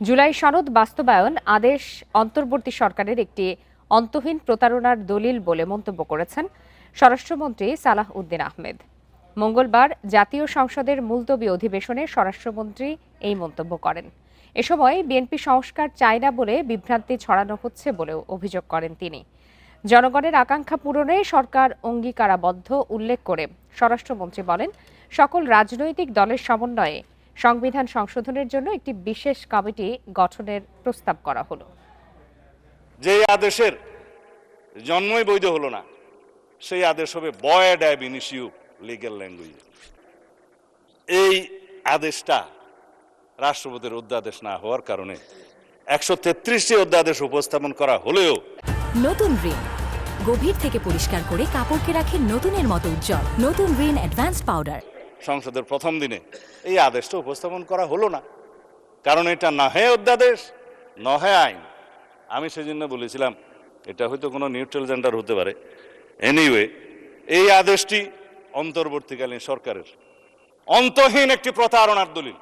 জুলাই সনদ বাস্তবায়ন আদেশ অন্তর্বর্তী সরকারের একটি অন্তহীন প্রতারণার দলিল বলে মন্তব্য করেছেন স্বরাষ্ট্রমন্ত্রী সালাহ উদ্দিন আহমেদ। মঙ্গলবার জাতীয় সংসদের মুলতবি অধিবেশনে স্বরাষ্ট্রমন্ত্রী এই মন্তব্য করেন। এ সময় বিএনপি সংস্কার চায় না বলে বিভ্রান্তি ছড়ানো হচ্ছে বলেও অভিযোগ করেন তিনি। জনগণের আকাঙ্ক্ষা পূরণে সরকার অঙ্গীকারাবদ্ধ উল্লেখ করে স্বরাষ্ট্রমন্ত্রী বলেন, সকল রাজনৈতিক দলের সমন্বয়ে সংবিধান সংশোধনের জন্য একটি বিশেষ কমিটি গঠনের প্রস্তাব করা হলো। যে আদেশের জন্মই বৈধ হলো না, সেই আদেশ হবে ভয়েড অ্যাব ইনিশিও লিগ্যাল ল্যাঙ্গুয়েজ। এই আদেশটা রাষ্ট্রপতির অধ্যাদেশ না হওয়ার কারণে 133টি অধ্যাদেশ উপস্থাপন করা হলেও নতুন রিন গভীর থেকে পরিষ্কার করে কাপড়কে রাখে নতুনের মতো উজ্জ্বল। নতুন রিন অ্যাডভান্সড পাউডার। সংসদের প্রথম দিনে এই আদেশটা উপস্থাপন করা হলো না, কারণ এটা না হয় অধ্যাদেশ না হয় আইন। আমি সেজন্য বলেছিলাম এটা হয়তো কোনো নিউট্রাল জেন্ডার হতে পারে। এনিওয়ে, এই আদেশটি অন্তর্বর্তীকালীন সরকারের অন্তহীন একটি প্রতারণার দলিল।